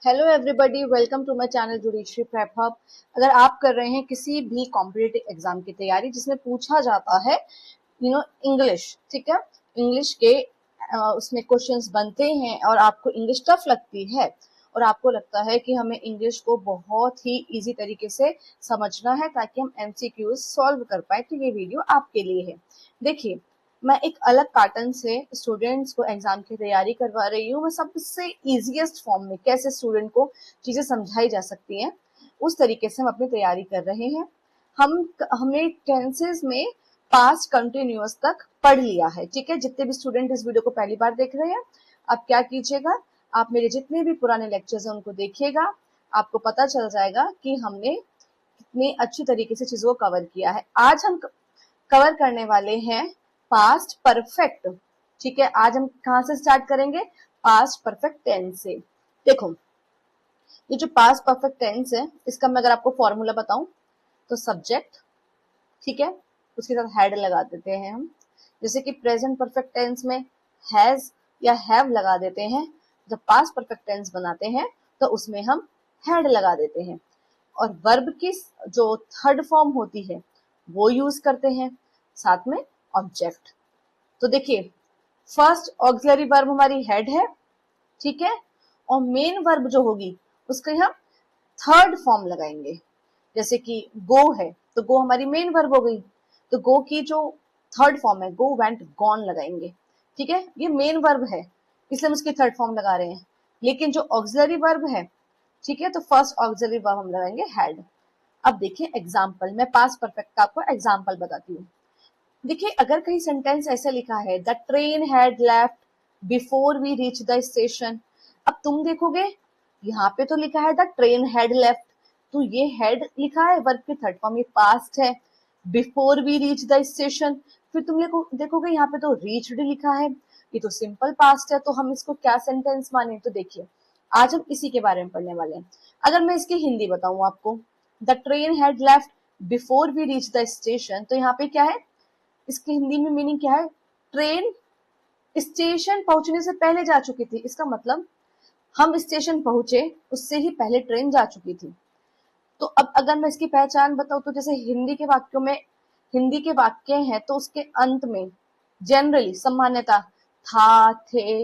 Hello everybody, welcome to my channel judiciary prep hub. अगर आप कर रहे हैं किसी भी कॉम्पिटिटिव एग्जाम की तैयारी जिसमें पूछा जाता है इंग्लिश, ठीक है, इंग्लिश के उसमें क्वेश्चंस बनते हैं और आपको इंग्लिश टफ लगती है और आपको लगता है कि हमें इंग्लिश को बहुत ही इजी तरीके से समझना है ताकि हम एमसीक्यूज सॉल्व कर पाए, तो ये वीडियो आपके लिए है। देखिए, मैं एक अलग पैटर्न से स्टूडेंट्स को एग्जाम की तैयारी करवा रही हूँ। मैं सबसे इजीएस्ट फॉर्म में कैसे स्टूडेंट को चीजें समझाई जा सकती हैं उस तरीके से हम अपनी तैयारी कर रहे हैं। हमने टेंसेस में पास्ट कंटिन्यूअस तक पढ़ लिया है, ठीक है। जितने भी स्टूडेंट इस वीडियो को पहली बार देख रहे हैं, आप क्या कीजिएगा, आप मेरे जितने भी पुराने लेक्चर्स हैं उनको देखिएगा। आपको पता चल जाएगा कि हमने कितनी अच्छी तरीके से चीजों को कवर किया है। आज हम कवर करने वाले हैं पास्ट परफेक्ट, ठीक है। आज हम कहां से स्टार्ट करेंगे? पास्ट परफेक्ट टेंस से। देखो, ये जो पास्ट परफेक्ट टेंस है, इसका मैं अगर आपको फॉर्मूला बताऊं तो सब्जेक्ट, ठीक है, उसके साथ हेड लगा देते हैं हम। जैसे कि प्रेजेंट परफेक्ट टेंस में हैज या हैव लगा देते हैं, जब पास्ट परफेक्ट टेंस बनाते हैं तो उसमें हम हैड लगा देते हैं। और वर्ब की जो थर्ड फॉर्म होती है वो यूज करते हैं, साथ में ऑब्जेक्ट। तो देखिए, फर्स्ट ऑक्सिलरी वर्ब हमारी हेड है, ठीक है, और मेन वर्ब जो होगी उसके हम थर्ड फॉर्म लगाएंगे। जैसे कि गो है तो गो हमारी मेन वर्ब हो गई, तो गो की जो थर्ड फॉर्म है गो, वेंट, गॉन लगाएंगे, ठीक है। ये मेन वर्ब है इसलिए हम उसकी थर्ड फॉर्म लगा रहे हैं। लेकिन जो ऑक्सिलरी वर्ब है, ठीक है, तो फर्स्ट ऑक्सिलरी वर्ब हम लगाएंगे हैड। अब देखिए एग्जाम्पल, मैं पास्ट परफेक्ट का आपको एग्जाम्पल बताती हूँ। देखिए, अगर कहीं सेंटेंस ऐसा लिखा है the train had left before we reach the station, अब तुम देखोगे यहाँ पे तो लिखा है द ट्रेन हैड लेफ्ट, तो ये हैड लिखा है, वर्ब की थर्ड फॉर्म, ये पास्ट है। Before we reach the station, फिर तुम देखोगे यहाँ पे तो रीच्ड लिखा है, ये तो सिंपल पास्ट है, तो हम इसको क्या सेंटेंस माने? तो देखिए, आज हम इसी के बारे में पढ़ने वाले हैं। अगर मैं इसकी हिंदी बताऊं आपको, the train had left before we reach the station, तो यहाँ पे क्या है, इसकी हिंदी में मीनिंग क्या है? ट्रेन स्टेशन पहुंचने से पहले जा चुकी थी। इसका मतलब हम स्टेशन पहुंचे उससे ही पहले ट्रेन जा चुकी थी। तो अब अगर मैं इसकी पहचान बताऊं तो जैसे हिंदी के वाक्यों में, हिंदी के वाक्य हैं तो उसके अंत में जनरली सामान्यता था, थे,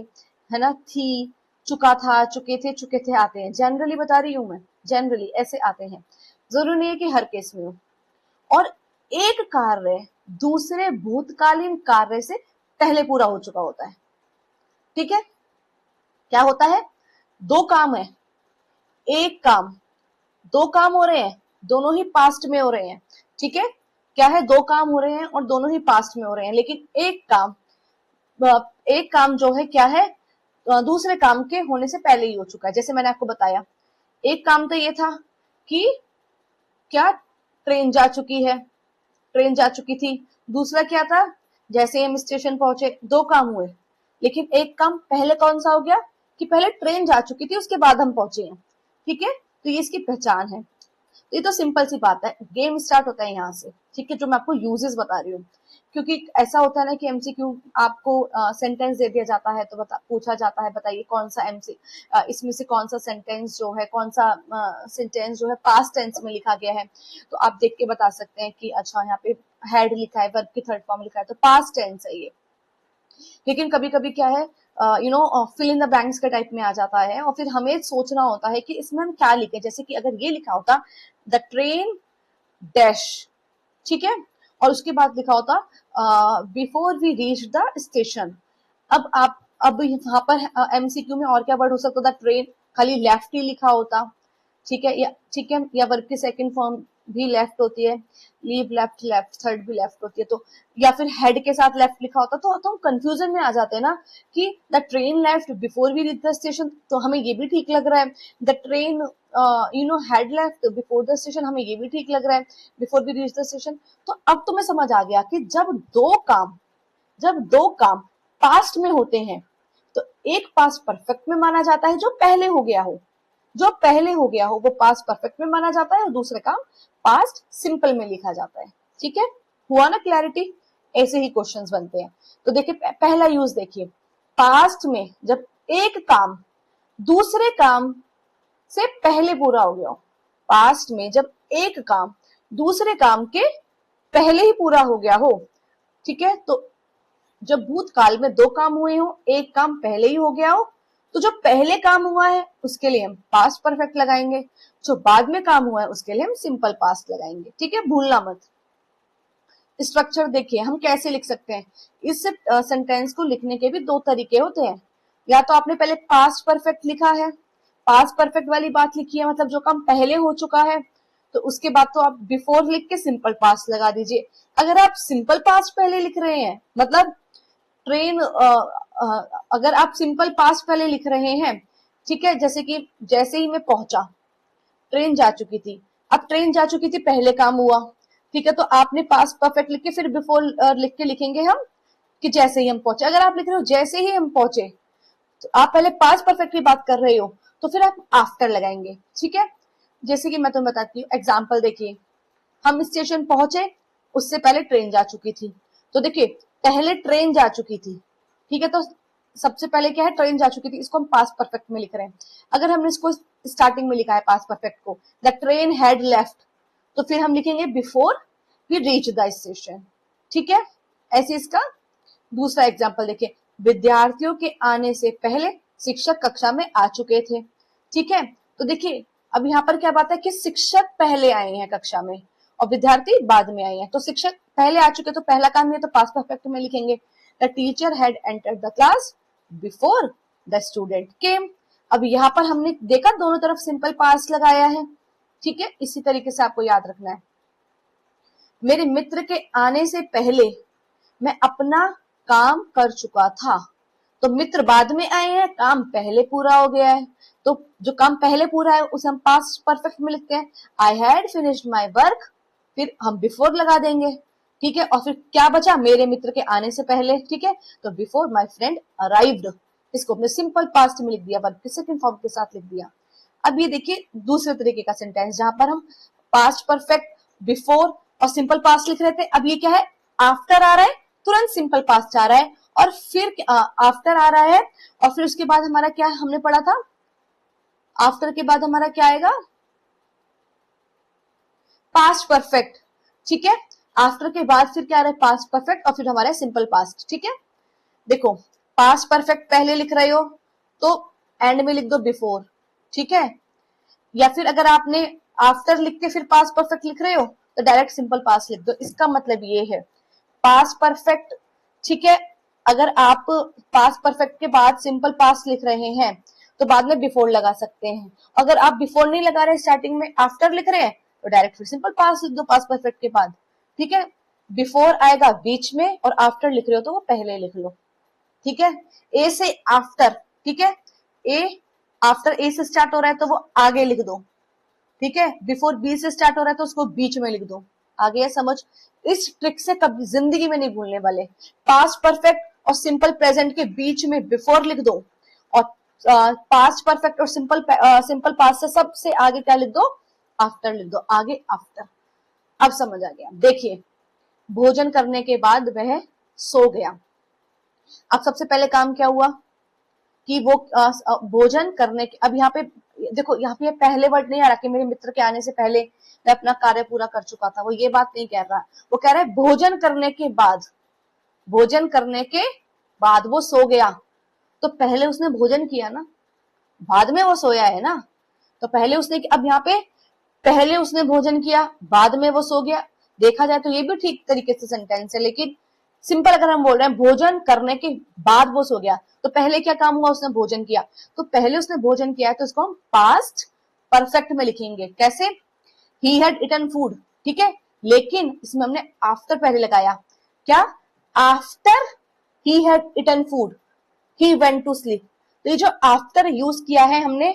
है ना, थी, चुका था, चुके थे आते हैं। जनरली बता रही हूं मैं, जनरली ऐसे आते हैं, जरूरी नहीं है कि हर केस में हो। और एक कार्य दूसरे भूतकालीन कार्य से पहले पूरा हो चुका होता है, ठीक है। क्या होता है? दो काम है, एक काम, दो काम हो रहे हैं, दोनों ही पास्ट में हो रहे हैं, ठीक है। क्या है? दो काम हो रहे हैं और दोनों ही पास्ट में हो रहे हैं, लेकिन एक काम जो है क्या है, दूसरे काम के होने से पहले ही हो चुका है। जैसे मैंने आपको बताया, एक काम तो ये था कि क्या, ट्रेन जा चुकी है, ट्रेन जा चुकी थी। दूसरा क्या था? जैसे हम स्टेशन पहुंचे, दो काम हुए, लेकिन एक काम पहले कौन सा हो गया कि पहले ट्रेन जा चुकी थी उसके बाद हम पहुंचे हैं, ठीक है। तो ये इसकी पहचान है। तो ये तो सिंपल सी बात है, गेम स्टार्ट होता है यहाँ से, ठीक है, जो मैं आपको यूजेस बता रही हूँ। क्योंकि ऐसा होता है ना कि एमसीक्यू आपको सेंटेंस दे दिया जाता है तो पूछा जाता है बताइए कौन सा इसमें से कौन सा सेंटेंस जो है, कौन सा सेंटेंस जो है पास्ट टेंस में लिखा गया है। तो आप देख के बता सकते हैं कि अच्छा यहाँ पे हैड लिखा है, वर्ब की थर्ड फॉर्म लिखा है, तो पास्ट टेंस है ये। लेकिन कभी कभी क्या है, फिल इन द ब्लैंक्स के टाइप में आ जाता है और फिर हमें सोचना होता है कि इसमें हम क्या लिखे। जैसे कि अगर ये लिखा होता द ट्रेन डैश, ठीक है, और उसके बाद लिखा होता before we reach the station. अब यहाँ पर एमसीक्यू में और क्या वर्ड हो सकता था? ट्रेन खाली लेफ्ट ही लिखा होता, ठीक है, या वर्ब की सेकंड फॉर्म भी लेफ्ट होती है, लीव लेफ्ट, लेफ्ट थर्ड भी लेफ्ट होती है, तो या फिर हेड के साथ लेफ्ट लिखा होता, तो हम कंफ्यूजन में आ जाते हैं ना कि the train left before we reach the station, तो हमें ये भी ठीक लग रहा है। The train had left before the station, हमें ये भी ठीक लग रहा है, before we reach the station. तो अब तुम्हें समझ आ गया कि जब दो काम पास्ट में होते हैं तो एक पास्ट परफेक्ट में माना जाता है, जो पहले हो गया हो, वो पास्ट परफेक्ट में माना जाता है और दूसरे काम पास्ट सिंपल में लिखा जाता है, ठीक है। हुआ ना क्लैरिटी? ऐसे ही क्वेश्चंस बनते हैं। तो देखिए पहला यूज देखिए, पास्ट में जब एक काम दूसरे काम से पहले पूरा हो गया हो। पास्ट में जब एक काम दूसरे काम के पहले ही पूरा हो गया हो, ठीक है, तो जब भूतकाल में दो काम हुए हो, एक काम पहले ही हो गया हो, तो जो पहले काम हुआ है उसके लिए हम पास्ट परफेक्ट लगाएंगे, जो बाद में काम हुआ है उसके लिए हम सिंपल पास्ट लगाएंगे। ठीक है, भूलना मत। स्ट्रक्चर देखिए हम कैसे लिख सकते हैं। इस सेंटेंस को लिखने के भी दो तरीके होते हैं। या तो आपने पहले पास्ट परफेक्ट लिखा है, पास्ट परफेक्ट वाली बात लिखी है, मतलब जो काम पहले हो चुका है, तो उसके बाद तो आप बिफोर लिख के सिंपल पास्ट लगा दीजिए। अगर आप सिंपल पास्ट पहले लिख रहे हैं, मतलब ट्रेन अगर आप सिंपल पास्ट पहले लिख रहे हैं, ठीक है, जैसे कि जैसे ही मैं पहुंचा ट्रेन जा चुकी थी, अब ट्रेन जा चुकी थी पहले काम हुआ, ठीक है, तो आपने पास्ट परफेक्ट लिख के फिर बिफोर लिख के लिखेंगे हम कि जैसे ही हम पहुंचे। अगर आप लिख रहे हो जैसे ही हम पहुंचे, तो आप पहले पास्ट परफेक्ट की बात कर रहे हो, तो फिर आप आफ्टर लगाएंगे। ठीक है, जैसे कि मैं तुम्हें बताती हूँ एग्जाम्पल। देखिए हम स्टेशन पहुंचे, उससे पहले ट्रेन जा चुकी थी, तो देखिए पहले ट्रेन जा चुकी थी, ठीक है, तो सबसे पहले क्या है, ट्रेन जा चुकी थी, इसको हम पास्ट परफेक्ट में लिख रहे हैं। अगर हमने इसको स्टार्टिंग में लिखा है पास्ट परफेक्ट को, द ट्रेन हैड लेफ्ट, तो फिर हम लिखेंगे before we reach the station. ठीक है, ऐसे इसका दूसरा एग्जाम्पल देखिए, विद्यार्थियों के आने से पहले शिक्षक कक्षा में आ चुके थे। ठीक है, तो देखिए अब यहाँ पर क्या बात है कि शिक्षक पहले आए हैं कक्षा में और विद्यार्थी बाद में आए हैं, तो शिक्षक पहले आ चुके तो पहला काम है, तो पास्ट परफेक्ट में लिखेंगे the teacher had entered the class before the student came. अब यहाँ पर हमने देखा दोनों तरफ सिंपल पास्ट लगाया है। ठीक है, इसी तरीके से आपको याद रखना है, मेरे मित्र के आने से पहले मैं अपना काम कर चुका था, तो मित्र बाद में आए हैं, काम पहले पूरा हो गया है, तो जो काम पहले पूरा है उसे हम पास्ट परफेक्ट में लिखते हैं, I had finished my work, फिर हम बिफोर लगा देंगे। ठीक है, और फिर क्या बचा, मेरे मित्र के आने से पहले। ठीक है, तो बिफोर माई फ्रेंड अराइव्ड, इसको हमने सिंपल पास्ट में लिख दिया, वर्ब के सेकंड फॉर्म के साथ लिख दिया। अब ये देखिए दूसरे तरीके का सेंटेंस जहां पर हम पास्ट परफेक्ट, बिफोर और सिंपल पास्ट लिख रहे थे, अब ये क्या है, आफ्टर आ रहा है, तुरंत सिंपल पास्ट आ रहा है, और फिर आफ्टर आ रहा है, और फिर उसके बाद हमारा क्या हमने पढ़ा था, आफ्टर के बाद हमारा क्या आएगा, पास्ट परफेक्ट। ठीक है, आफ्टर के बाद फिर क्या आ रहा है, पास्ट परफेक्ट, और फिर हमारा सिंपल पास्ट। ठीक है, देखो पास्ट परफेक्ट पहले लिख रहे हो तो एंड में लिख दो बिफोर। ठीक है, या फिर अगर आपने आफ्टर लिख के फिर पास्ट परफेक्ट लिख रहे हो तो डायरेक्ट सिंपल पास्ट लिख दो। इसका मतलब ये है पास्ट परफेक्ट, ठीक है, अगर आप पास्ट परफेक्ट के बाद सिंपल पास्ट लिख रहे हैं तो बाद में बिफोर लगा सकते हैं। अगर आप बिफोर नहीं लगा रहे, स्टार्टिंग में आफ्टर लिख रहे हैं, तो डायरेक्ट फिर सिंपल पास्ट लिख दो पास्ट परफेक्ट के बाद। ठीक है, बिफोर आएगा बीच में और आफ्टर लिख रहे हो तो वो पहले लिख लो। ठीक है, ए से आफ्टर, ठीक है, ए आफ्टर ए से स्टार्ट हो रहा है तो वो आगे लिख दो। ठीक है, बिफोर बी से स्टार्ट हो रहा है तो उसको बीच में लिख दो। आगे है समझ, इस ट्रिक से कभी जिंदगी में नहीं भूलने वाले। पास्ट परफेक्ट और सिंपल प्रेजेंट के बीच में बिफोर लिख दो, और पास्ट परफेक्ट और सिंपल पास्ट से सबसे आगे क्या लिख दो, आफ्टर लिख दो, आगे आफ्टर। अब समझ आ गया। देखिए भोजन करने के बाद वह सो गया। अब सबसे पहले काम क्या हुआ कि वो भोजन करने के, अब यहाँ पे देखो, यहाँ पे पहले वर्ड नहीं आ रहा कि मेरे मित्र के आने से पहले मैं अपना कार्य पूरा कर चुका था, वो ये बात नहीं कह रहा, वो कह रहा है भोजन करने के बाद, भोजन करने के बाद वो सो गया। तो पहले उसने भोजन किया ना, बाद में वो सोया है ना, तो पहले उसने, अब यहाँ पे पहले उसने भोजन किया बाद में वो सो गया, देखा जाए तो ये भी ठीक तरीके से सेंटेंस है, लेकिन सिंपल अगर हम बोल रहे हैं भोजन करने के बाद वो सो गया, तो पहले क्या काम हुआ, उसने भोजन किया, तो पहले उसने भोजन किया है तो इसको हम पास्ट परफेक्ट में लिखेंगे। कैसे, ही हैड इटन फूड, ठीक है, लेकिन इसमें हमने आफ्टर पहले लगाया, क्या, after he had eaten food he went to sleep. तो ये जो आफ्टर यूज किया है हमने,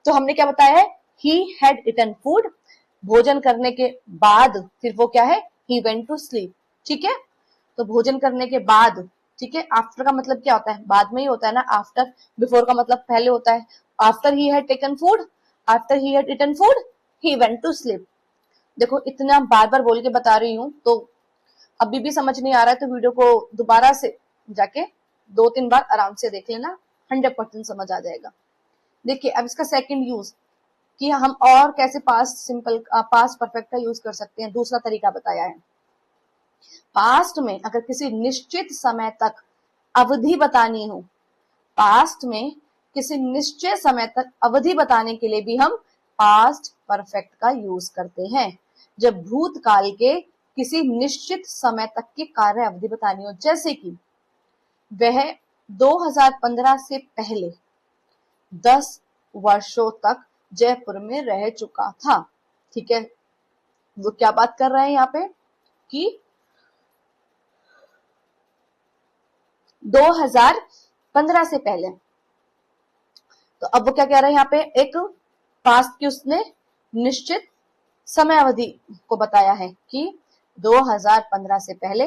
तो हमने क्या बताया है, ही हैड इटन फूड, भोजन करने के बाद फिर वो क्या है, ही वेंट टू स्लीप। ठीक है, तो भोजन करने के बाद, ठीक है, आफ्टर का मतलब क्या होता है, बाद में ही होता है ना आफ्टर, बिफोर का मतलब पहले होता है। After he had taken food, after he had eaten food, he went to sleep. देखो इतना बार बार बोल के बता रही हूँ, तो अभी भी समझ नहीं आ रहा है तो वीडियो को दोबारा से जाके 2-3 बार आराम से देख लेना, 100% समझ आ जाएगा। देखिए अब इसका सेकंड यूज, कि हम और कैसे पास्ट परफेक्ट का यूज कर सकते हैं। दूसरा तरीका बताया है, पास्ट में अगर किसी निश्चित समय तक अवधि बतानी हो, पास्ट में किसी निश्चित समय तक अवधि बताने के लिए भी हम पास्ट परफेक्ट का यूज करते हैं। जब भूतकाल के किसी निश्चित समय तक की कार्य अवधि बतानी हो, जैसे कि वह 2015 से पहले 10 वर्षों तक जयपुर में रह चुका था। ठीक है, वो क्या बात कर रहे हैं यहाँ पे कि 2015 से पहले, तो अब वो क्या कह रहे हैं यहाँ पे, एक पास्ट की उसने निश्चित समय अवधि को बताया है कि 2015 से पहले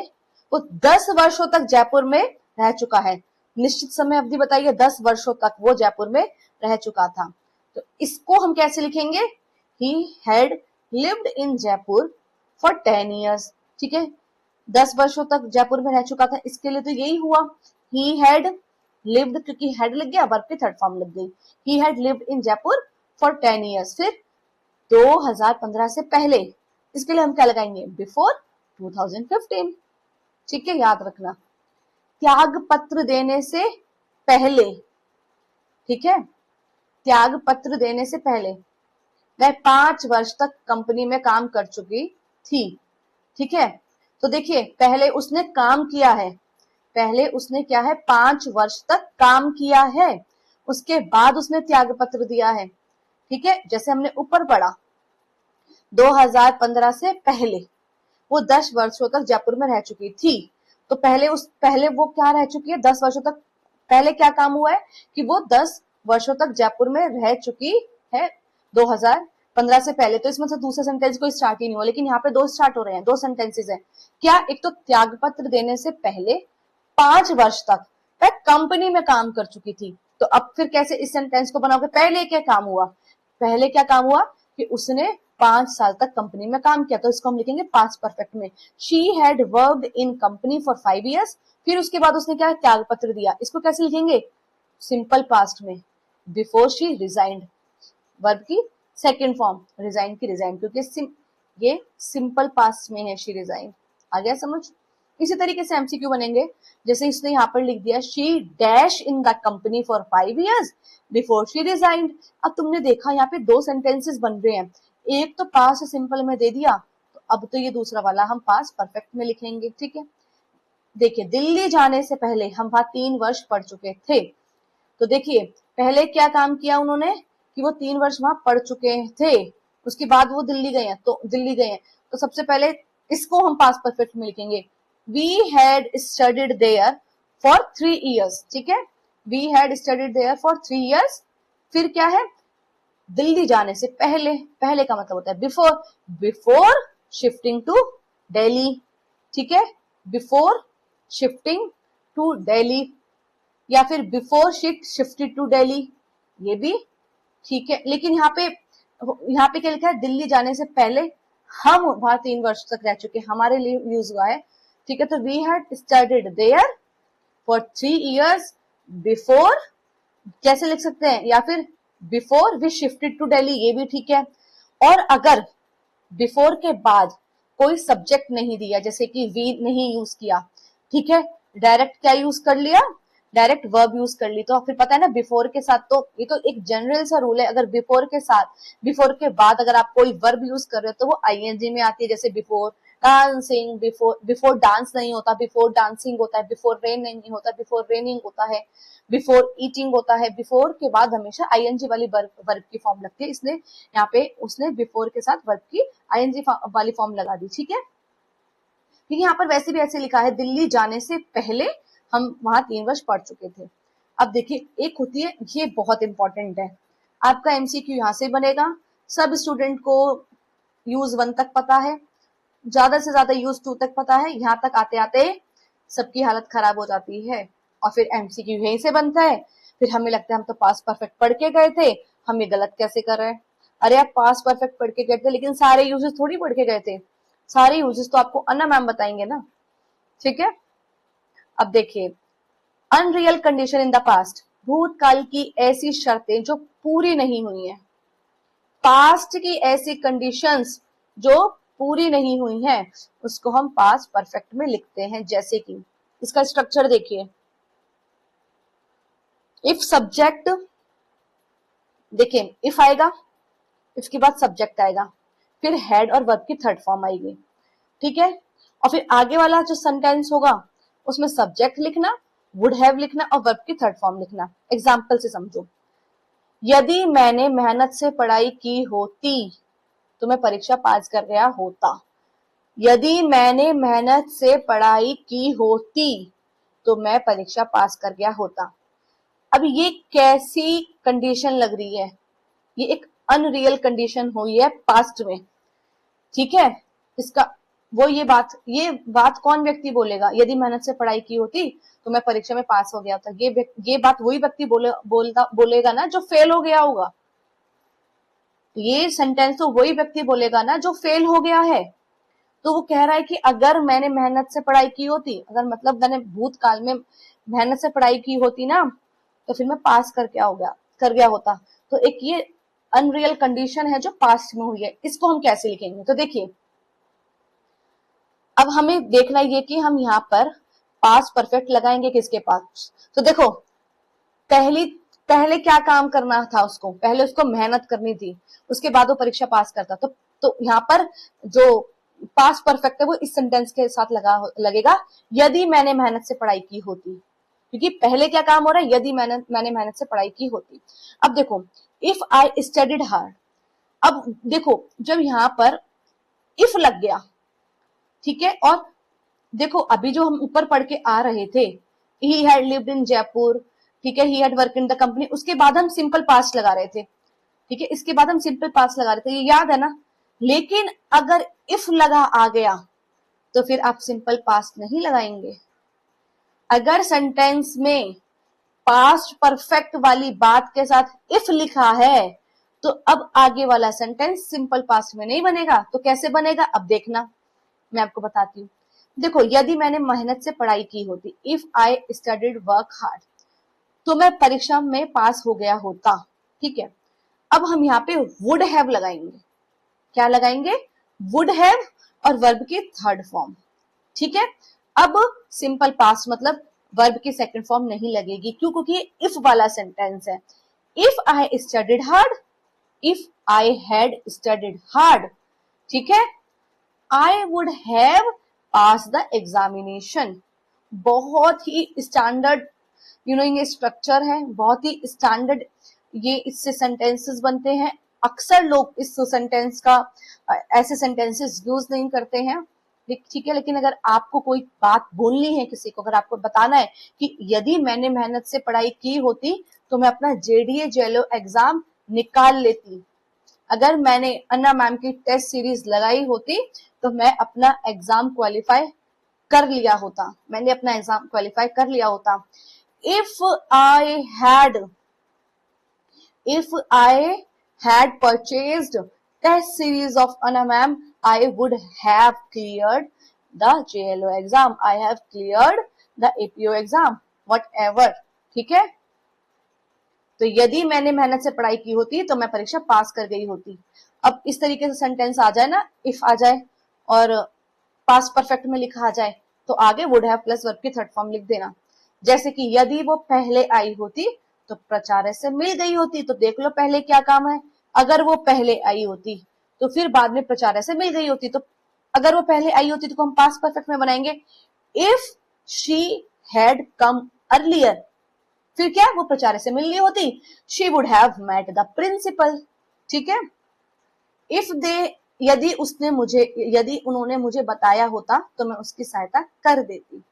वो 10 वर्षों तक जयपुर में रह चुका है। निश्चित समय अवधि बताइए, 10 वर्षों तक वो जयपुर में रह चुका था। तो इसको हम कैसे लिखेंगे, he had lived in Jaipur for 10 years। ठीक है, 10 वर्षों तक जयपुर में रह चुका था, इसके लिए तो यही हुआ, he had lived, क्योंकि had लग गया, वर्ब की थर्ड फॉर्म लग गई, he had lived in Jaipur for 10 years। फिर 2015 से पहले, इसके लिए हम क्या लगाएंगे, बिफोर 2015। ठीक है, याद रखना, त्याग पत्र देने से पहले, ठीक है, त्याग पत्र देने से पहले वह 5 वर्ष तक कंपनी में काम कर चुकी थी। ठीक है, तो देखिए पहले उसने काम किया है, पहले उसने क्या है, 5 वर्ष तक काम किया है, उसके बाद उसने त्याग पत्र दिया है। ठीक है, जैसे हमने ऊपर पढ़ा 2015 से पहले वो 10 वर्षों तक जयपुर में रह चुकी थी, तो पहले वो क्या रह चुकी है, 10 वर्षों तक। पहले क्या काम हुआ है कि वो 10 वर्षों तक जयपुर में रह चुकी है 2015 से पहले। तो इसमें से दूसरे सेंटेंस कोई स्टार्ट ही नहीं हुआ, लेकिन यहाँ पे दो स्टार्ट हो रहे हैं, दो सेंटेंसेस हैं। क्या, एक तो त्याग पत्र देने से पहले 5 वर्ष तक वह कंपनी में काम कर चुकी थी। तो अब फिर कैसे इस सेंटेंस को बनाओगे, पहले क्या काम हुआ, पहले क्या काम हुआ कि उसने 5 साल तक कंपनी में काम किया, तो इसको हम लिखेंगे पास्ट परफेक्ट में, she had worked in company for 5 years। फिर उसके बाद उसने क्या, त्याग पत्र दिया, इसको कैसे लिखेंगे, सिंपल पास्ट में, बिफोर शी रिजाइंड, वर्ब की सेकेंड फॉर्म, रिजाइन की रिजाइन, क्योंकि ये सिंपल पास्ट में है, शी रिजाइन। आ गया समझ। इसी तरीके से एमसीक्यू बनेंगे, जैसे इसने यहाँ पर लिख दिया, she dash in the company for 5 years before she resigned. अब तुमने देखा यहाँ पे दो सेंटेंसेस बन रहे हैं, एक तो पास्ट सिंपल में दे दिया, तो अब तो ये दूसरा वाला हम पास्ट परफेक्ट में लिखेंगे। ठीक है, देखिए दिल्ली जाने से पहले हम वहां 3 वर्ष पढ़ चुके थे, तो देखिए पहले क्या काम किया उन्होंने कि वो 3 वर्ष वहां पढ़ चुके थे, उसके बाद वो दिल्ली गए हैं, तो सबसे पहले इसको हम पास्ट परफेक्ट में लिखेंगे, we had studied there for 3 years। ठीक है, we had studied there for 3 years। फिर क्या है, दिल्ली जाने से पहले, पहले का मतलब होता है before, before shifting to Delhi. ठीक है, बिफोर शिफ्टिंग टू दिल्ली, या फिर बिफोर शिफ्टेड टू दिल्ली, ये भी ठीक है। लेकिन यहाँ पे क्या लिखा है, दिल्ली जाने से पहले हम वहां 3 वर्ष तक रह चुके, हमारे लिए यूज हुआ है। ठीक है, तो we had studied there for 3 years before, कैसे लिख सकते हैं, या फिर before we shifted to Delhi, ये भी ठीक है। और अगर बिफोर के बाद कोई सब्जेक्ट नहीं दिया, जैसे कि वी नहीं यूज किया, ठीक है, डायरेक्ट क्या यूज कर लिया, डायरेक्ट वर्ब यूज कर ली, तो फिर पता है ना बिफोर के साथ, तो ये तो एक जनरल सा रूल है, अगर बिफोर के साथ, बिफोर के बाद अगर आप कोई वर्ब यूज कर रहे हो तो वो आईएनजी में आती है, जैसे बिफोर डांसिंग, बिफोर डांस नहीं होता, बिफोर डांसिंग होता है, बिफोर रेन नहीं होता, बिफोर रेनिंग होता है, बिफोर ईटिंग होता है। बिफोर के बाद हमेशा आईएनजी वाली वर्ब की फॉर्म लगती है, इसलिए यहाँ पे उसने बिफोर के साथ वर्ब की आईएनजी वाली फॉर्म लगा दी। ठीक है, क्योंकि यहाँ पर वैसे भी ऐसे लिखा है, दिल्ली जाने से पहले हम वहां 3 वर्ष पढ़ चुके थे। अब देखिए एक होती है, ये बहुत इंपॉर्टेंट है, आपका एमसीक्यू यहाँ से बनेगा, सब स्टूडेंट को यूज 1 तक पता है, ज्यादा से ज्यादा यूज 2 तक पता है, यहाँ तक आते आते सबकी हालत खराब हो जाती है, और फिर एमसीक्यू यहीं से बनता है। फिर हमें लगता है हम तो पास परफेक्ट पढ़ के गए थे, हम ये गलत कैसे कर रहे हैं। अरे आप पास परफेक्ट पढ़ के गए थे, लेकिन सारे यूजेस थोड़ी पढ़ के गए थे, सारे यूजेस तो आपको अन्ना मैम बताएंगे ना। ठीक है, अब देखिए unreal condition in the past, भूतकाल की ऐसी शर्तें जो पूरी नहीं हुई हैं, पास्ट की ऐसी कंडीशंस जो पूरी नहीं हुई हैं उसको हम पास्ट परफेक्ट में लिखते हैं। जैसे कि इसका स्ट्रक्चर देखिए, इफ सब्जेक्ट, देखिए इफ आएगा, इफ के बाद सब्जेक्ट आएगा, फिर हेड और वर्ब की थर्ड फॉर्म आएगी, ठीक है। और फिर आगे वाला जो सेंटेंस होगा उसमें सब्जेक्ट लिखना, वुड हैव लिखना और वर्ब की थर्ड फॉर्म लिखना। एग्जाम्पल से समझो, यदि मैंने मेहनत से पढ़ाई की होती तो मैं परीक्षा पास कर गया होता। यदि मैंने मेहनत से पढ़ाई की होती तो मैं परीक्षा पास कर गया होता। अब ये कैसी कंडीशन लग रही है, ये एक अनरियल कंडीशन हुई है पास्ट में, ठीक है। इसका वो ये बात कौन व्यक्ति बोलेगा, यदि मेहनत से पढ़ाई की होती तो मैं परीक्षा में पास हो गया था। ये बात वही व्यक्ति बोलेगा ना जो फेल हो गया होगा। ये सेंटेंस तो वही व्यक्ति बोलेगा ना जो फेल हो गया है। तो वो कह रहा है कि अगर मैंने मेहनत से पढ़ाई की होती, अगर मतलब मैंने भूतकाल में मेहनत से पढ़ाई की होती ना तो फिर मैं पास कर गया होता। तो एक ये अनरियल कंडीशन है जो पास्ट में हुई है, इसको हम कैसे लिखेंगे। तो देखिए अब हमें देखना ये कि हम यहाँ पर पास्ट परफेक्ट लगाएंगे किसके पास। तो देखो पहले क्या काम करना था उसको, पहले उसको मेहनत करनी थी, उसके बाद वो परीक्षा पास करता। तो यहाँ पर जो पास्ट परफेक्ट है वो इस सेंटेंस के साथ लगेगा, यदि मैंने मेहनत से पढ़ाई की होती, क्योंकि पहले क्या काम हो रहा है, यदि मैंने मेहनत से पढ़ाई की होती। अब देखो इफ आई स्टडीड हार्ड, अब देखो जब यहाँ पर इफ लग गया, ठीक है। और देखो अभी जो हम ऊपर पढ़ के आ रहे थे, he had lived in Jaipur, ठीक है, he had work in the company, उसके बाद हम सिंपल पास्ट लगा रहे थे, ठीक है, इसके बाद हम सिंपल पास्ट लगा रहे थे, ये याद है ना। लेकिन अगर इफ लगा आ गया तो फिर आप सिंपल पास्ट नहीं लगाएंगे। अगर सेंटेंस में पास्ट परफेक्ट वाली बात के साथ इफ लिखा है तो अब आगे वाला सेंटेंस सिंपल पास्ट में नहीं बनेगा। तो कैसे बनेगा अब देखना, मैं आपको बताती हूँ। देखो यदि मैंने मेहनत से पढ़ाई की होती, if I studied work hard, तो मैं परीक्षा में पास हो गया होता, ठीक है। अब हम यहाँ पे वुड हैव लगाएंगे, क्या लगाएंगे, वुड हैव और वर्ब की थर्ड फॉर्म, ठीक है। अब सिंपल पास्ट मतलब वर्ब की सेकंड फॉर्म नहीं लगेगी, क्यों, क्योंकि इफ वाला सेंटेंस है। If I studied hard, if I had studied hard, ठीक है, आई would have pass the examination. बहुत ही स्टैंडर्ड ये स्ट्रक्चर है, बहुत ही स्टैंडर्ड ये इससे सेंटेंसेस बनते हैं। अक्सर लोग इस सेंटेंस का ऐसे सेंटेंसेस यूज नहीं करते हैं, ठीक है। लेकिन अगर आपको कोई बात बोलनी है किसी को, अगर आपको बताना है कि यदि मैंने मेहनत से पढ़ाई की होती तो मैं अपना जेडीए जेलो एग्जाम निकाल लेती, अगर मैंने अन्ना मैम की टेस्ट सीरीज लगाई होती तो मैं अपना एग्जाम क्वालिफाई कर लिया होता, मैंने अपना एग्जाम क्वालिफाई कर लिया होता। If I had purchased test series of Anna ma'am, I would have cleared the JLO exam, I have cleared the APO exam, whatever, ठीक है। तो यदि मैंने मेहनत से पढ़ाई की होती तो मैं परीक्षा पास कर गई होती। अब इस तरीके से सेंटेंस आ जाए ना, इफ आ जाए और पास्ट परफेक्ट में लिखा आ जाए तो आगे वुड हैव प्लस वर्ब की थर्ड फॉर्म लिख देना। जैसे कि यदि वो पहले आई होती तो प्राचार्य से मिल गई होती, तो देख लो पहले क्या काम है। अगर वो पहले आई होती तो फिर बाद में प्राचार्य से मिल गई होती, तो अगर वो पहले आई होती तो हम पास्ट परफेक्ट में बनाएंगे, if she had come earlier, फिर क्या, वो प्राचार्य से मिल ली होती, she would have met the principal, ठीक है। इफ दे, यदि उन्होंने मुझे बताया होता तो मैं उसकी सहायता कर देती,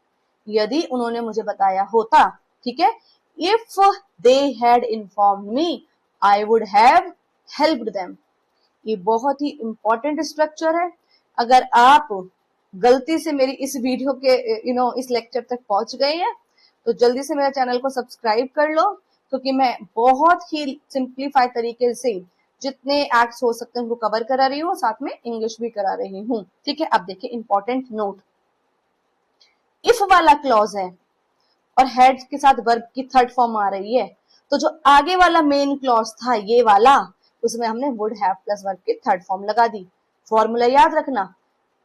यदि उन्होंने मुझे बताया होता, ठीक है। If they had informed me I would have helped them. ये बहुत ही इंपॉर्टेंट स्ट्रक्चर है। अगर आप गलती से मेरी इस वीडियो के इस लेक्चर तक पहुंच गए हैं तो जल्दी से मेरे चैनल को सब्सक्राइब कर लो, क्योंकि मैं बहुत ही सिंप्लीफाइड तरीके से जितने एक्ट्स हो सकते हैं उनको कवर करा रही हूँ, साथ में इंग्लिश भी करा रही हूँ, ठीक है। अब देखिए इंपॉर्टेंट नोट, इफ वाला क्लॉज है और हेड के साथ वर्ब की थर्ड फॉर्म आ रही है, तो जो आगे वाला मेन क्लॉज था ये वाला, उसमें हमने वुड हैव प्लस वर्ब की थर्ड फॉर्म लगा दी। फॉर्मूला याद रखना,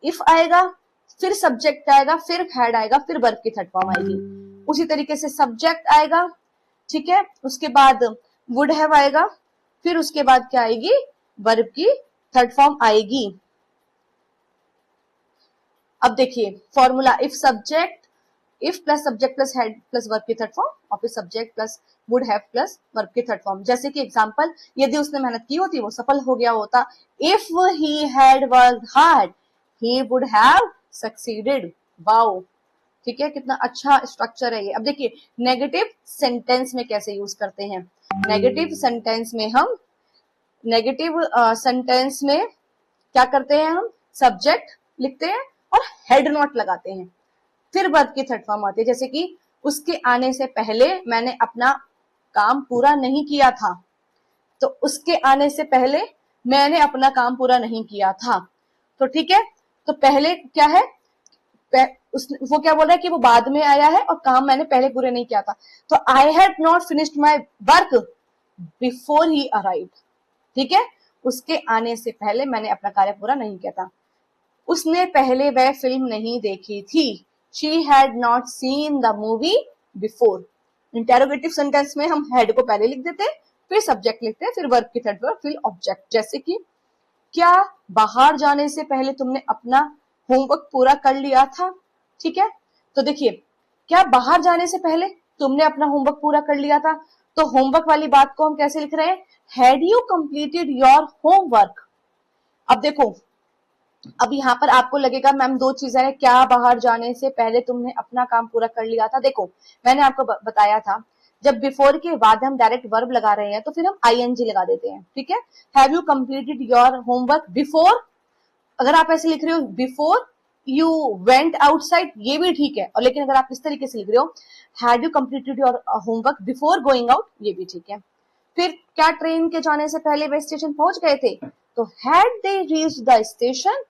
इफ आएगा, फिर सब्जेक्ट आएगा, फिर हैड आएगा, फिर वर्ब की थर्ड फॉर्म आएगी। उसी तरीके से सब्जेक्ट आएगा, ठीक है, उसके बाद वुड हैव आएगा, फिर उसके बाद क्या आएगी, वर्ब की थर्ड फॉर्म आएगी। अब देखिए formula, if subject, if plus subject plus head plus verb की थर्ड फॉर्म, और फिर subject plus would have plus verb की थर्ड फॉर्म। जैसे कि एग्जांपल, यदि उसने मेहनत की होती वो सफल हो गया होता, if he had worked hard he would have succeeded. Wow, ठीक है, कितना अच्छा स्ट्रक्चर है ये। अब देखिए नेगेटिव सेंटेंस में कैसे यूज करते हैं। नेगेटिव सेंटेंस में हम, नेगेटिव सेंटेंस में क्या करते हैं, हम सब्जेक्ट लिखते हैं और हेड नॉट लगाते हैं, फिर वर्ब की थर्ड फॉर्म आती है। जैसे कि उसके आने से पहले मैंने अपना काम पूरा नहीं किया था, तो उसके आने से पहले मैंने अपना काम पूरा नहीं किया था, तो ठीक है, तो पहले क्या है, वो क्या बोल रहा है कि वो बाद में आया है और काम मैंने पहले पूरे नहीं किया था। तो I had not finished my work before he arrived, ठीक है, उसके आने से पहले मैंने अपना कार्य पूरा नहीं किया था। उसने पहले वह फिल्म नहीं देखी थी, she had not seen the movie before. Interrogative sentence में हम हेड को पहले लिख देते, फिर सब्जेक्ट लिखते, फिर वर्ब की थर्ड फॉर्म, फिर ऑब्जेक्ट। जैसे कि क्या बाहर जाने से पहले तुमने अपना होमवर्क पूरा कर लिया था, ठीक है, तो देखिए क्या बाहर जाने से पहले तुमने अपना होमवर्क पूरा कर लिया था, तो होमवर्क वाली बात को हम कैसे लिख रहे हैं, had you completed your homework. अब देखो, अब यहाँ पर आपको लगेगा मैम दो चीजें हैं, क्या बाहर जाने से पहले तुमने अपना काम पूरा कर लिया था। देखो मैंने आपको बताया था, जब बिफोर के बाद हम डायरेक्ट वर्ब लगा रहे हैं तो फिर हम आईएनजी लगा देते हैं, ठीक है। Have you completed your homework before, अगर आप ऐसे लिख रहे हो बिफोर यू वेंट आउटसाइड, ये भी ठीक है, और लेकिन अगर आप इस तरीके से लिख रहे हो had you completed your homework before going out, ये भी ठीक है। फिर क्या ट्रेन के जाने से पहले वे स्टेशन पहुंच गए थे, तो had they reached the station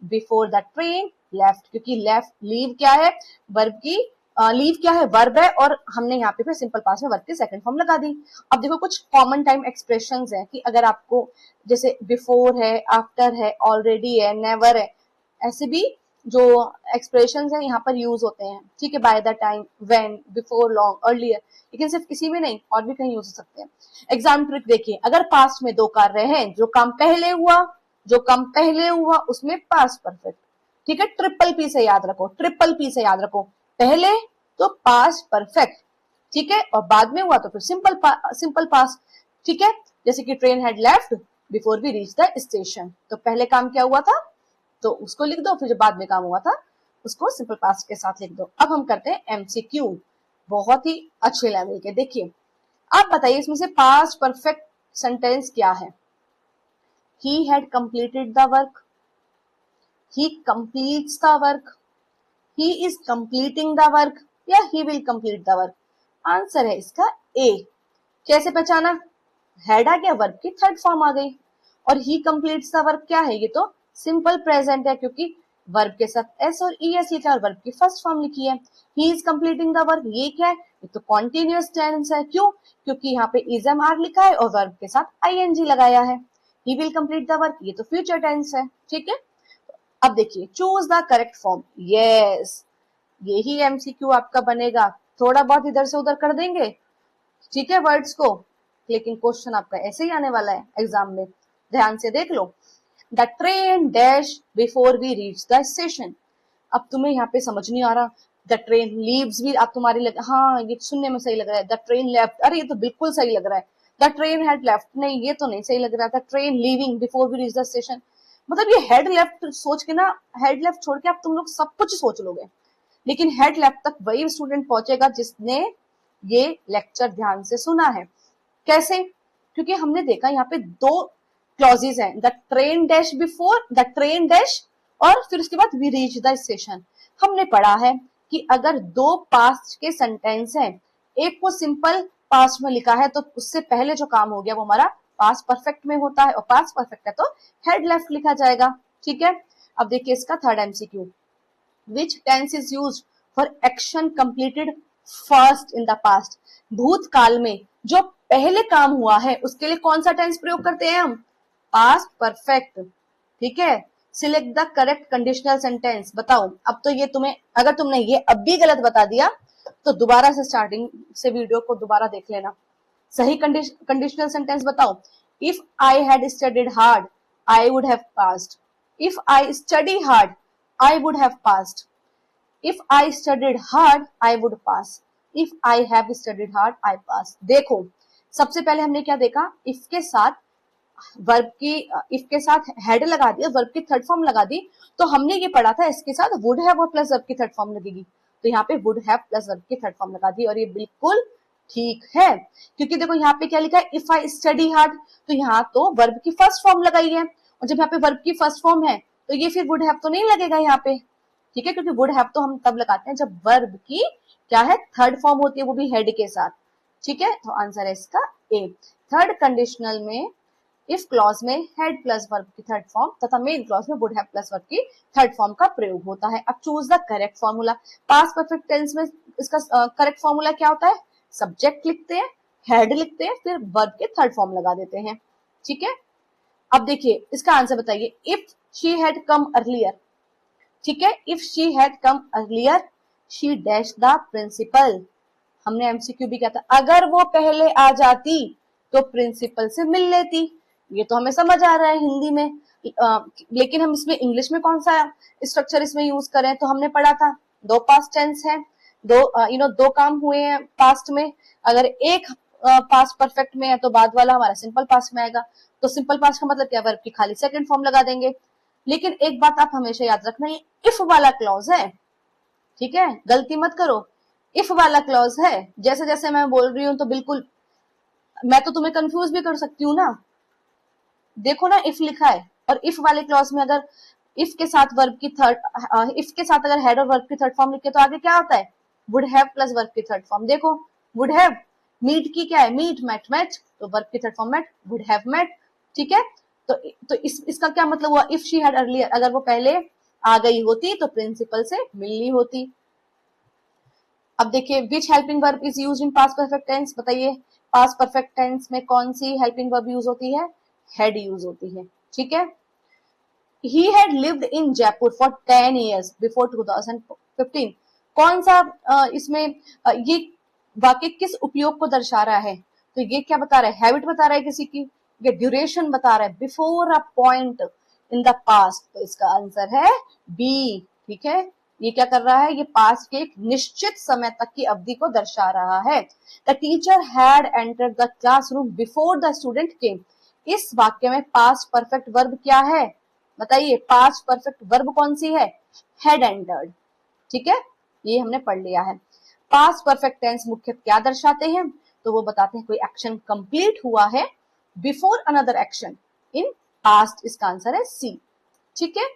before the train left, क्योंकि लेफ्ट लीव क्या है, वर्ब की लीव क्या है, वर्ब है, और हमने यहाँ पे फिर सिंपल पास्ट में वर्ब की सेकंड फॉर्म लगा दी। अब देखो कुछ कॉमन टाइम एक्सप्रेशंस हैं कि अगर आपको जैसे बिफोर है, आफ्टर है, ऑलरेडी है, नेवर है, ऐसे भी जो एक्सप्रेशंस हैं यहाँ पर यूज होते हैं, ठीक है, by the time, when, before long, earlier, लेकिन सिर्फ किसी में नहीं और भी कहीं यूज हो सकते हैं। एग्जाम ट्रिक देखिए, अगर पास्ट में दो कार्य हैं, जो काम पहले हुआ, जो काम पहले हुआ उसमें पास्ट परफेक्ट, ठीक है, ट्रिपल पी से याद रखो, ट्रिपल पी से याद रखो, पहले तो पास्ट परफेक्ट, ठीक है, और बाद में हुआ तो फिर सिंपल पास्ट, ठीक है। जैसे कि train had left before we reach the station, तो पहले काम क्या हुआ था तो उसको लिख दो, फिर जो बाद में काम हुआ था उसको सिंपल पास्ट के साथ लिख दो। अब हम करते हैं एमसीक्यू, बहुत ही अच्छे लेवल के। देखिए आप बताइए इसमें से पास्ट परफेक्ट सेंटेंस क्या है। He had completed the work, he completes the work, he is completing the work, या he will complete the work। Answer है इसका ए। कैसे पहचाना, हेड आ गया, वर्ब की थर्ड फॉर्म आ गई, और he completes the work क्या है, ये तो सिंपल प्रेजेंट है, क्योंकि वर्ब के साथ एस और ई एस लिखा है और वर्ब की फर्स्ट फॉर्म लिखी है। He is completing the work, ये क्या है, ये तो कॉन्टिन्यूअस टेंस है, क्यों, क्योंकि यहाँ पे इज एम आर लिखा है और वर्ब के साथ आईएनजी लगाया है। He will complete the work, ये तो फ्यूचर टेंस है, ठीक है। अब देखिए choose the correct form, yes, यही एमसीक्यू आपका बनेगा। थोड़ा बहुत इधर से उधर कर देंगे, ठीक है, वर्ड्स को, लेकिन क्वेश्चन आपका ऐसे ही आने वाला है एग्जाम में, ध्यान से देख लो। The train dash before we reach the station. अब तुम्हें यहाँ पे समझ नहीं आ रहा, द ट्रेन लीव्स भी आप तुम्हारी हाँ ये सुनने में सही लग रहा है, द ट्रेन लेफ्ट, अरे ये तो बिल्कुल सही लग रहा है, द ट्रेन हैड लेफ्ट, नहीं ये तो नहीं सही लग रहा था, train leaving before we reach the station, मतलब ये हेड लेफ्ट सोच के ना, हेड लेफ्ट छोड़ के आप तुम लोग सब कुछ सोच लोगे, लेकिन हेड लेफ्ट तक वही स्टूडेंट पहुंचेगा जिसने ये लेक्चर ध्यान से सुना है। कैसे, क्योंकि हमने देखा यहाँ पे दो क्लॉजेज हैं, the train dash before, the train dash, और फिर उसके बाद वी रीच द स्टेशन। हमने पढ़ा है कि अगर दो पास्ट के सेंटेंस हैं, एक को सिंपल पास्ट में लिखा है तो उससे पहले जो काम हो गया वो हमारा पास्ट परफेक्ट में होता है, और पास्ट परफेक्ट है तो हेड लेफ्ट लिखा जाएगा, ठीक है। अब देखिए इसका third MCQ, which tense is used for action completed first in the past. भूतकाल में जो पहले काम हुआ है उसके लिए कौन सा टेंस प्रयोग करते हैं हम? Past perfect. ठीक है, select the correct conditional sentence. बताओ, अब तो ये तुम्हें, अगर तुमने ये अब भी गलत बता दिया तो दोबारा से स्टार्टिंग से वीडियो को दोबारा देख लेना। सही कंडीशनल सेंटेंस बताओ। If I had studied hard I would have passed. If I study hard I would have passed. If I studied hard I would pass. If I have studied hard I pass. देखो, सबसे पहले हमने क्या देखा, if के साथ verb की, if के साथ हेड लगा दिया, वर्ब की थर्ड फॉर्म लगा दी, तो हमने ये पढ़ा था इसके साथ वुड हैव और प्लस वर्ब की थर्ड फॉर्म लगेगी, तो यहाँ पे वुड हैव प्लस वर्ब की थर्ड फॉर्म लगा दी और ये बिल्कुल ठीक है। क्योंकि देखो यहाँ पे क्या लिखा है, इफ आई स्टडी हार्ड, तो यहाँ तो वर्ब की फर्स्ट फॉर्म लगाई है, और जब यहाँ पे वर्ब की फर्स्ट फॉर्म है तो ये फिर वुड हैव तो नहीं लगेगा यहाँ पे। ठीक है, क्योंकि वुड हैव तो हम तब लगाते हैं जब वर्ब की क्या है, थर्ड फॉर्म होती है, वो भी हेड के साथ। ठीक है, तो आंसर है इसका ए। थर्ड कंडीशनल में इफ क्लॉज में हेड प्लस वर्ब की थर्ड फॉर्म तथा मेन क्लॉज में वुड हैव प्लस वर्ब की थर्ड फॉर्म का प्रयोग होता है। अब choose the correct formula. Past perfect tense में इसका करेक्ट फॉर्मूला क्या होता है? सब्जेक्ट लिखते हैं, हेड लिखते हैं, फिर वर्ब के थर्ड फॉर्म लगा देते हैं। ठीक है, अब देखिए इसका आंसर बताइए। If she had come earlier, ठीक है, if she had come earlier she dash the principal. हमने एमसीक्यू भी किया था, अगर वो पहले आ जाती तो प्रिंसिपल से मिल लेती। ये तो हमें समझ आ रहा है हिंदी में, लेकिन हम इसमें इंग्लिश में कौन सा स्ट्रक्चर इसमें यूज करें, तो हमने पढ़ा था दो पास्ट टेंस है, दो काम हुए हैं पास्ट में। अगर एक पास्ट परफेक्ट में है तो बाद वाला हमारा सिंपल पास्ट में आएगा, तो सिंपल पास्ट का मतलब क्या, वर्ब की खाली सेकंड फॉर्म लगा देंगे। लेकिन एक बात आप हमेशा याद रखना, ये इफ वाला क्लॉज है। ठीक है, गलती मत करो, इफ वाला क्लॉज है। जैसे जैसे मैं बोल रही हूँ तो बिल्कुल मैं तो तुम्हें कंफ्यूज भी कर सकती हूँ ना। देखो ना, इफ लिखा है, और इफ वाले क्लॉज में अगर इफ के साथ वर्ब की थर्ड, इफ के साथ अगर हेड और वर्ब की थर्ड फॉर्म लिखे तो आगे क्या होता है, वुड हैव प्लस वर्ब की थर्ड फॉर्म। देखो, वुड हैव, मीट की क्या है, मीट, मेट मेट, तो वर्ब की third form met, would have met. ठीक है, तो इसका क्या मतलब हुआ, इफ शी हैड अर्लियर, अगर वो पहले आ गई होती तो प्रिंसिपल से मिलनी होती। अब देखिए, which helping verb is used in past perfect tense. बताइए, पास्ट परफेक्ट टेंस में कौन सी हेल्पिंग वर्ब यूज होती है? हेड यूज होती है। ठीक है, he had lived in Jaipur for 10 years before 2015। कौन सा इसमें ये वाक्य किस उपयोग को दर्शा रहा है? तो ये क्या बता रहा है, हैबिट बता रहा है किसी की, ये ड्यूरेशन बता रहा है, before a point in the past, तो इसका आंसर है बी। ठीक है, ये क्या कर रहा है, ये पास्ट के एक निश्चित समय तक की अवधि को दर्शा रहा है। The teacher had entered the classroom before the student came. इस वाक्य में पास्ट परफेक्ट वर्ब क्या है? बताइए, पास्ट परफेक्ट वर्ब कौन सी है? Had entered. ठीक है, ये हमने पढ़ लिया है। पास्ट परफेक्ट टेंस मुख्य क्या दर्शाते हैं? तो वो बताते हैं कोई एक्शन कंप्लीट हुआ है before another action in past, इसका आंसर है सी। ठीक है,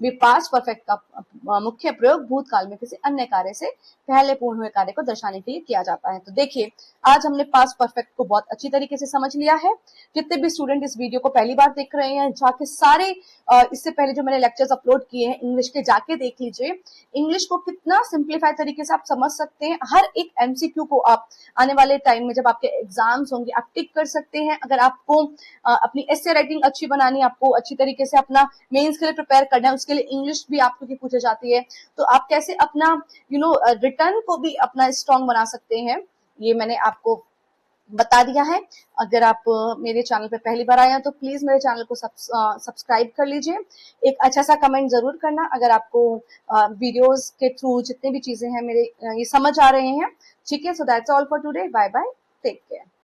पास्ट परफेक्ट का मुख्य प्रयोग भूतकाल में किसी अन्य कार्य से पहले पूर्ण हुए कार्य को दर्शाने के लिए किया जाता है। तो देखिए, आज हमने पास्ट परफेक्ट को बहुत अच्छी तरीके से समझ लिया है। जितने भी स्टूडेंट इस वीडियो को पहली बार देख रहे हैं, जाके सारे इससे पहले जो मैंने लेक्चर्स अपलोड किए हैं इंग्लिश के, जाके देख लीजिए। इंग्लिश को कितना सिंप्लीफाइड तरीके से आप समझ सकते हैं। हर एक एमसीक्यू को आप आने वाले टाइम में जब आपके एग्जाम्स होंगे आप टिक कर सकते हैं। अगर आपको अपनी एस्से राइटिंग अच्छी बनानी, आपको अच्छी तरीके से अपना मेंस के लिए प्रिपेयर करना है, उसके लिए इंग्लिश भी आपको की पूछी जाती है, तो आप कैसे अपना रिटर्न को भी अपना स्ट्रॉन्ग बना सकते हैं, ये मैंने आपको बता दिया है। अगर आप मेरे चैनल पे पहली बार आए हैं तो प्लीज मेरे चैनल को सब्सक्राइब कर लीजिए। एक अच्छा सा कमेंट जरूर करना अगर आपको वीडियोस के थ्रू जितने भी चीजें हैं मेरे ये समझ आ रहे हैं। ठीक है, so that's all for today, bye bye, take care.